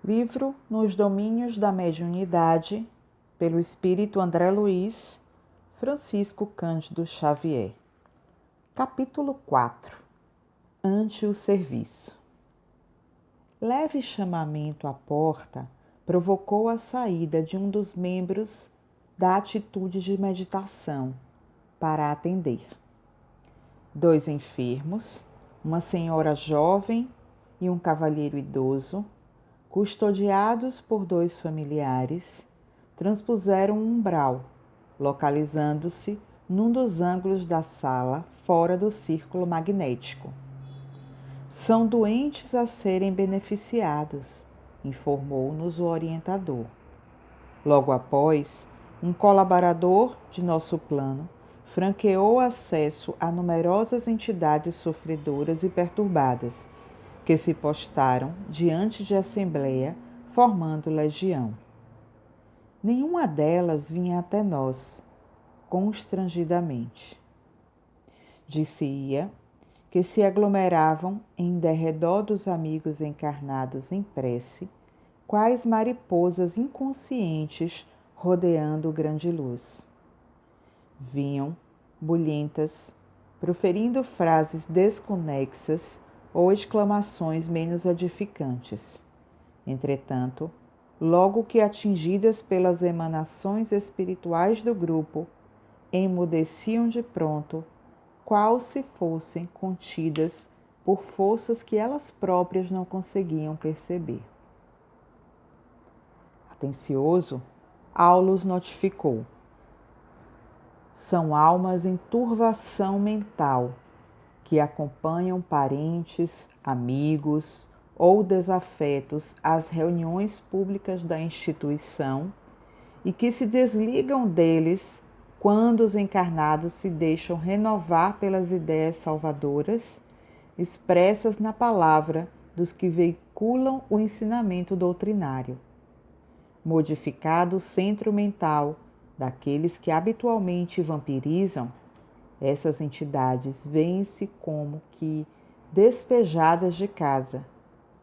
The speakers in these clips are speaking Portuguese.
Livro Nos Domínios da Mediunidade, pelo espírito André Luiz, Francisco Cândido Xavier. Capítulo 4. Ante o serviço. Leve chamamento à porta provocou a saída de um dos membros da atitude de meditação para atender. 2 enfermos, uma senhora jovem e um cavalheiro idoso, custodiados por 2 familiares, transpuseram um umbral, localizando-se num dos ângulos da sala, fora do círculo magnético. São doentes a serem beneficiados, informou-nos o orientador. Logo após, um colaborador de nosso plano franqueou acesso a numerosas entidades sofredoras e perturbadas, que se postaram diante de assembleia, formando legião. Nenhuma delas vinha até nós, constrangidamente. Disse-ia que se aglomeravam em derredor dos amigos encarnados em prece, quais mariposas inconscientes rodeando grande luz. Vinham, bulhentas, proferindo frases desconexas ou exclamações menos edificantes. Entretanto, logo que atingidas pelas emanações espirituais do grupo, emudeciam de pronto, qual se fossem contidas por forças que elas próprias não conseguiam perceber. Atencioso, Aulus notificou: são almas em turvação mental, que acompanham parentes, amigos ou desafetos às reuniões públicas da instituição e que se desligam deles quando os encarnados se deixam renovar pelas ideias salvadoras expressas na palavra dos que veiculam o ensinamento doutrinário. Modificado o centro mental daqueles que habitualmente vampirizam, essas entidades veem-se como que despejadas de casa,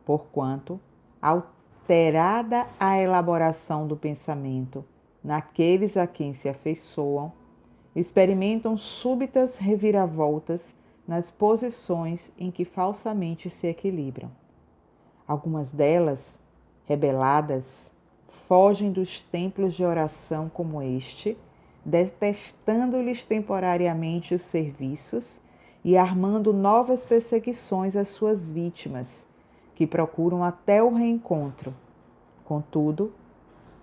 porquanto, alterada a elaboração do pensamento naqueles a quem se afeiçoam, experimentam súbitas reviravoltas nas posições em que falsamente se equilibram. Algumas delas, rebeladas, fogem dos templos de oração como este, detestando-lhes temporariamente os serviços e armando novas perseguições às suas vítimas, que procuram até o reencontro. Contudo,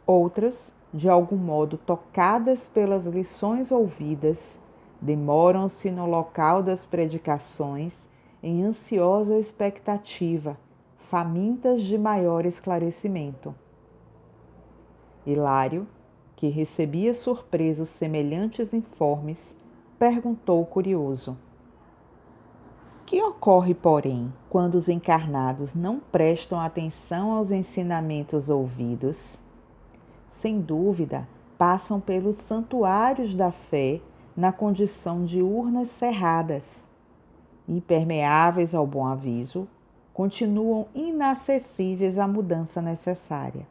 outras, de algum modo tocadas pelas lições ouvidas, demoram-se no local das predicações em ansiosa expectativa, famintas de maior esclarecimento. Hilário, que recebia surpresos semelhantes informes, perguntou curioso: que ocorre, porém, quando os encarnados não prestam atenção aos ensinamentos ouvidos? Sem dúvida, passam pelos santuários da fé na condição de urnas cerradas. Impermeáveis ao bom aviso, continuam inacessíveis à mudança necessária.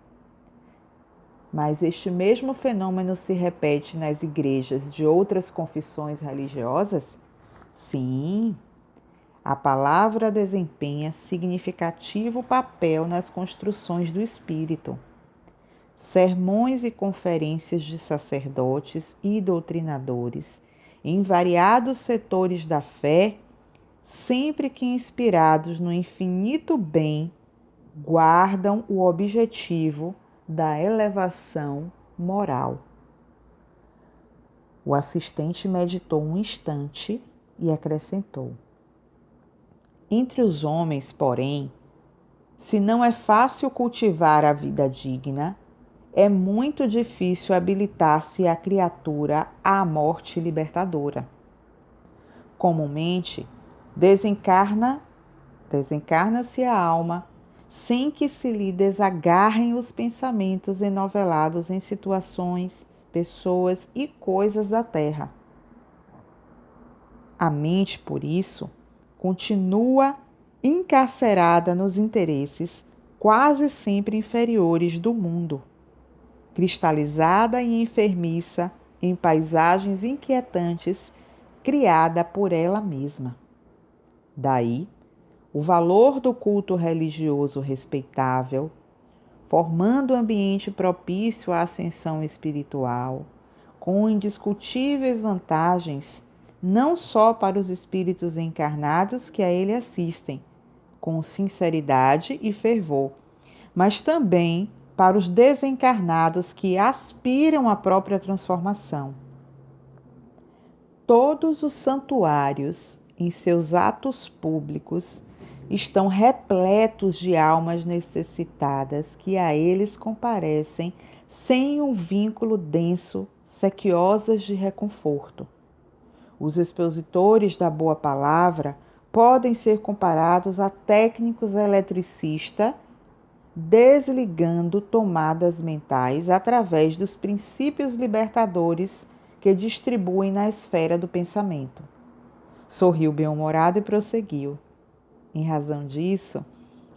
Mas este mesmo fenômeno se repete nas igrejas de outras confissões religiosas? Sim, a palavra desempenha significativo papel nas construções do espírito. Sermões e conferências de sacerdotes e doutrinadores em variados setores da fé, sempre que inspirados no infinito bem, guardam o objetivo da elevação moral. O assistente meditou um instante e acrescentou: entre os homens, porém, se não é fácil cultivar a vida digna, é muito difícil habilitar-se a criatura à morte libertadora. Comumente, desencarna-se a alma sem que se lhe desagarrem os pensamentos enovelados em situações, pessoas e coisas da terra. A mente, por isso, continua encarcerada nos interesses quase sempre inferiores do mundo, cristalizada e enfermiça em paisagens inquietantes criada por ela mesma. Daí, o valor do culto religioso respeitável, formando ambiente propício à ascensão espiritual, com indiscutíveis vantagens, não só para os espíritos encarnados que a ele assistem, com sinceridade e fervor, mas também para os desencarnados que aspiram à própria transformação. Todos os santuários, em seus atos públicos, estão repletos de almas necessitadas que a eles comparecem sem um vínculo denso, sequiosas de reconforto. Os expositores da boa palavra podem ser comparados a técnicos eletricistas desligando tomadas mentais através dos princípios libertadores que distribuem na esfera do pensamento. Sorriu bem-humorado e prosseguiu. Em razão disso,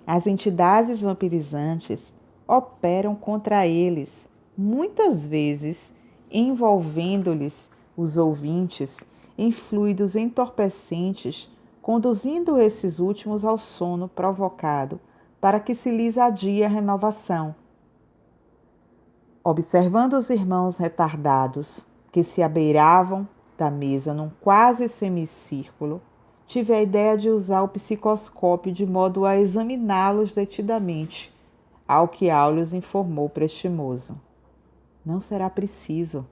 as entidades vampirizantes operam contra eles, muitas vezes envolvendo-lhes os ouvintes em fluidos entorpecentes, conduzindo esses últimos ao sono provocado para que se lhes adie a renovação. Observando os irmãos retardados que se abeiravam da mesa num quase semicírculo, tive a ideia de usar o psicoscópio de modo a examiná-los detidamente, ao que Áuleos informou prestimoso. Não será preciso,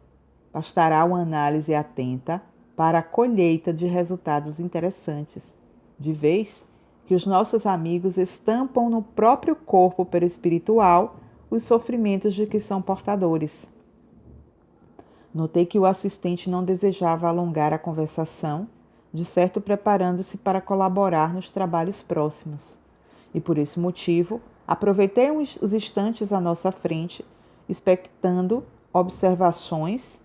bastará uma análise atenta para a colheita de resultados interessantes, de vez que os nossos amigos estampam no próprio corpo perispiritual os sofrimentos de que são portadores. Notei que o assistente não desejava alongar a conversação, de certo preparando-se para colaborar nos trabalhos próximos. E por esse motivo, aproveitei os instantes à nossa frente, expectando observações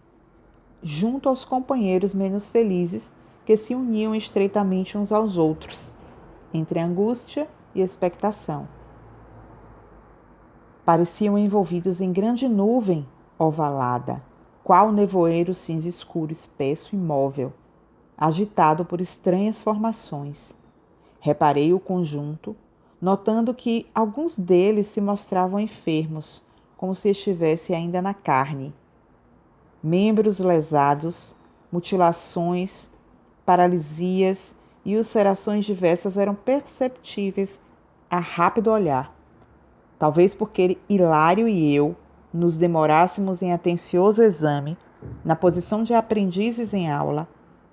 junto aos companheiros menos felizes que se uniam estreitamente uns aos outros, entre angústia e expectação. Pareciam envolvidos em grande nuvem ovalada, qual nevoeiro cinza escuro, espesso e móvel, agitado por estranhas formações. Reparei o conjunto, notando que alguns deles se mostravam enfermos, como se estivesse ainda na carne. Membros lesados, mutilações, paralisias e ulcerações diversas eram perceptíveis a rápido olhar. Talvez porque Hilário e eu nos demorássemos em atencioso exame, na posição de aprendizes em aula,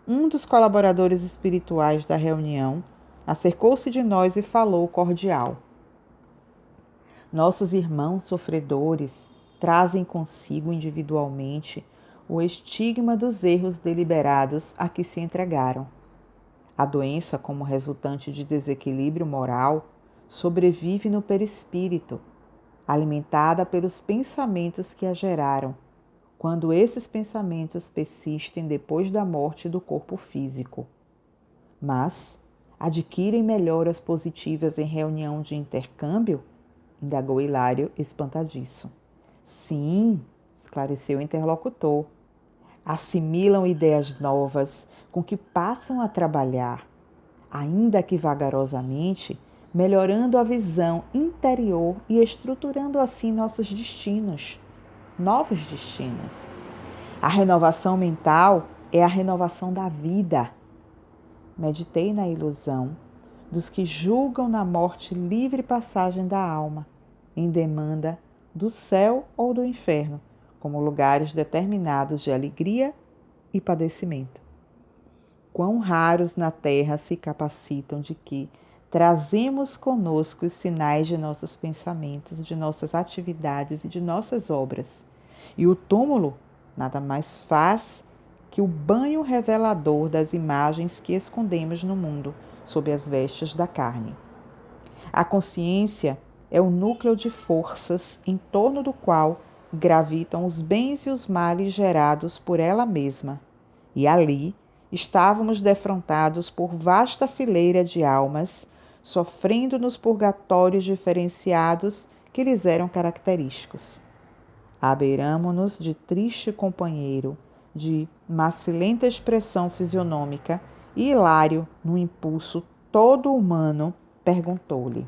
um dos colaboradores espirituais da reunião acercou-se de nós e falou cordial. Nossos irmãos sofredores trazem consigo individualmente o estigma dos erros deliberados a que se entregaram. A doença, como resultante de desequilíbrio moral, sobrevive no perispírito, alimentada pelos pensamentos que a geraram, quando esses pensamentos persistem depois da morte do corpo físico. Mas adquirem melhoras positivas em reunião de intercâmbio? Indagou Hilário, espantadiço. Sim, esclareceu o interlocutor. Assimilam ideias novas com que passam a trabalhar, ainda que vagarosamente, melhorando a visão interior e estruturando assim nossos destinos, novos destinos. A renovação mental é a renovação da vida. Meditei na ilusão dos que julgam na morte livre passagem da alma, em demanda do céu ou do inferno, como lugares determinados de alegria e padecimento. Quão raros na terra se capacitam de que trazemos conosco os sinais de nossos pensamentos, de nossas atividades e de nossas obras. E o túmulo nada mais faz que o banho revelador das imagens que escondemos no mundo sob as vestes da carne. A consciência é o núcleo de forças em torno do qual gravitam os bens e os males gerados por ela mesma. E ali estávamos defrontados por vasta fileira de almas sofrendo nos purgatórios diferenciados que lhes eram característicos. Abeiramo-nos de triste companheiro, de macilenta expressão fisionômica, e Hilário, num impulso todo humano, perguntou-lhe: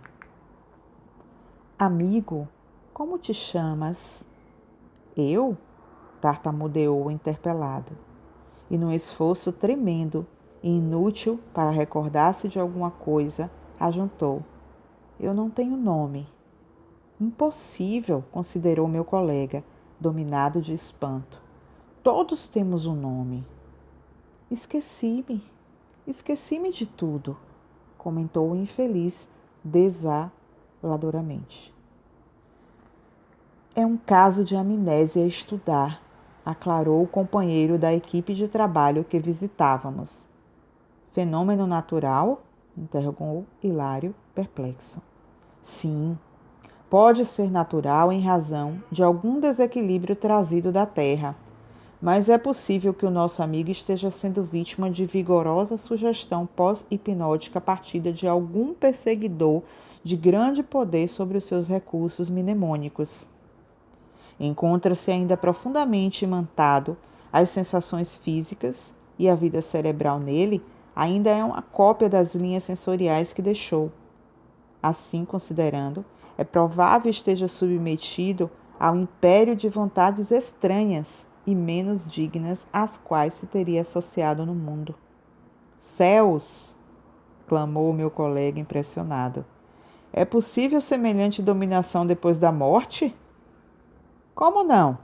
Amigo, como te chamas? Eu? Tartamudeou o interpelado, e num esforço tremendo e inútil para recordar-se de alguma coisa, ajuntou: Eu não tenho nome. Impossível, considerou meu colega, dominado de espanto. Todos temos um nome. Esqueci-me de tudo, comentou o infeliz desaladoramente. É um caso de amnésia a estudar, aclarou o companheiro da equipe de trabalho que visitávamos. Fenômeno natural? Interrogou Hilário, perplexo. Sim, pode ser natural em razão de algum desequilíbrio trazido da Terra, mas é possível que o nosso amigo esteja sendo vítima de vigorosa sugestão pós-hipnótica partida de algum perseguidor de grande poder sobre os seus recursos mnemônicos. Encontra-se ainda profundamente imantado às sensações físicas e a vida cerebral nele ainda é uma cópia das linhas sensoriais que deixou. Assim considerando, é provável esteja submetido ao império de vontades estranhas e menos dignas às quais se teria associado no mundo. Céus! Clamou meu colega impressionado. É possível semelhante dominação depois da morte? Como não?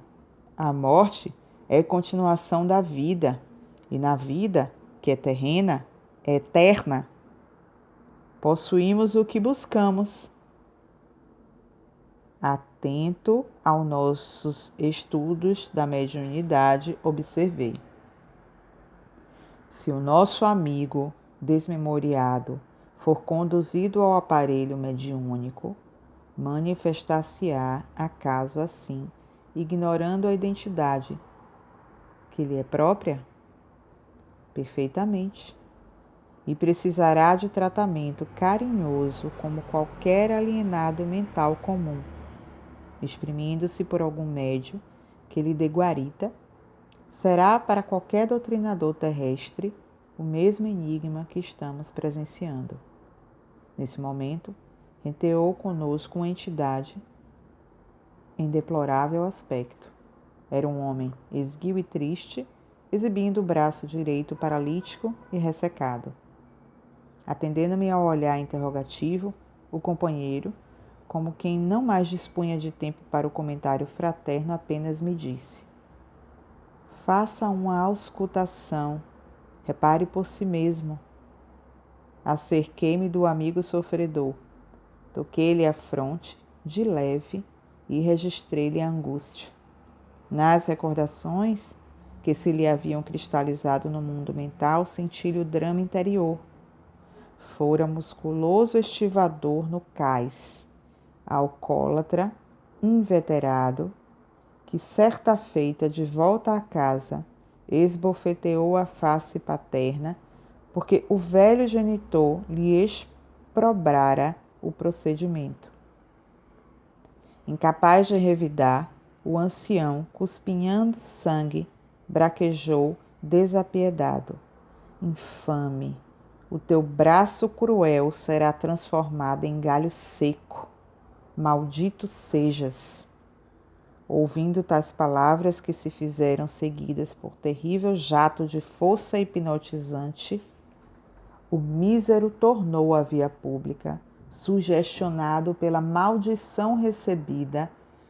A morte é continuação da vida, e na vida, que é terrena, é eterna. Possuímos o que buscamos. Atento aos nossos estudos da mediunidade, observei. Se o nosso amigo desmemoriado for conduzido ao aparelho mediúnico, manifestar-se-á, acaso assim, ignorando a identidade que lhe é própria? Perfeitamente. E precisará de tratamento carinhoso como qualquer alienado mental comum, exprimindo-se por algum médio que lhe dê guarita, será para qualquer doutrinador terrestre o mesmo enigma que estamos presenciando. Nesse momento, renteou conosco uma entidade em deplorável aspecto. Era um homem esguio e triste, exibindo o braço direito paralítico e ressecado. Atendendo-me ao olhar interrogativo, o companheiro, como quem não mais dispunha de tempo para o comentário fraterno, apenas me disse: Faça uma auscultação, repare por si mesmo. Acerquei-me do amigo sofredor, toquei-lhe a fronte, de leve, e registrei-lhe a angústia. Nas recordações que se lhe haviam cristalizado no mundo mental, senti-lhe o drama interior. Fora musculoso estivador no cais, alcoólatra, inveterado, que certa feita de volta à casa, esbofeteou a face paterna, porque o velho genitor lhe exprobrara o procedimento. Incapaz de revidar, o ancião, cuspinhando sangue, braquejou desapiedado: Infame! O teu braço cruel será transformado em galho seco. Maldito sejas! Ouvindo tais palavras que se fizeram seguidas por terrível jato de força hipnotizante, o mísero tornou à via pública, sugestionado pela maldição recebida,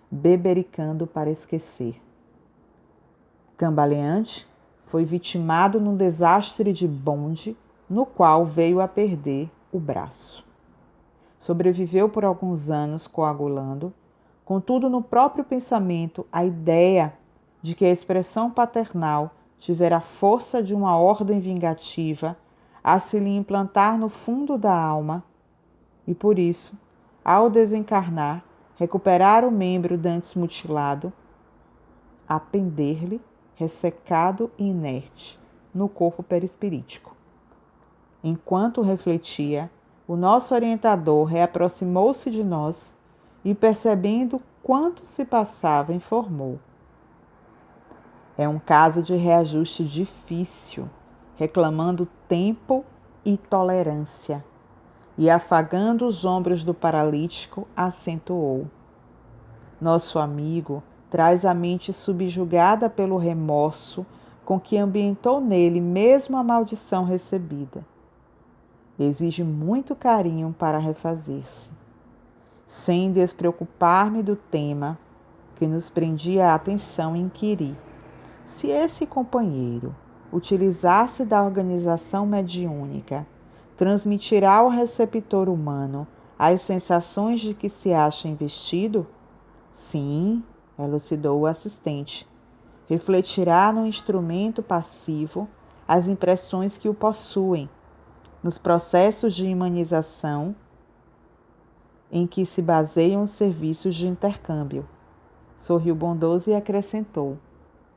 bebericando para esquecer. Cambaleante, foi vitimado num desastre de bonde, no qual veio a perder o braço. Sobreviveu por alguns anos coagulando, contudo no próprio pensamento a ideia de que a expressão paternal tivera a força de uma ordem vingativa a se lhe implantar no fundo da alma, e por isso, ao desencarnar, recuperar o membro dantes mutilado, a pender-lhe, ressecado e inerte, no corpo perispirítico. Enquanto refletia, O nosso orientador reaproximou-se de nós e, percebendo quanto se passava, informou: é um caso de reajuste difícil, reclamando tempo e tolerância. E, afagando os ombros do paralítico, acentuou: nosso amigo traz a mente subjugada pelo remorso com que ambientou nele mesmo a maldição recebida. Exige muito carinho para refazer-se. Sem despreocupar-me do tema que nos prendia a atenção, inquiri: se esse companheiro utilizasse da organização mediúnica, transmitirá ao receptor humano as sensações de que se acha investido? Sim, elucidou o assistente. Refletirá no instrumento passivo as impressões que o possuem, nos processos de imanização em que se baseiam os serviços de intercâmbio. Sorriu bondoso e acrescentou: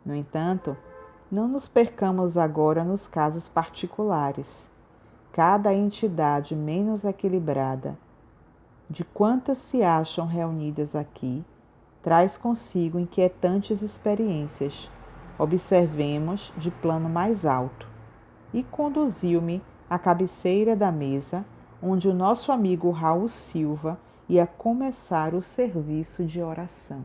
no entanto, não nos percamos agora nos casos particulares. Cada entidade menos equilibrada, de quantas se acham reunidas aqui, traz consigo inquietantes experiências. Observemos de plano mais alto. E conduziu-me à cabeceira da mesa, onde o nosso amigo Raul Silva ia começar o serviço de oração.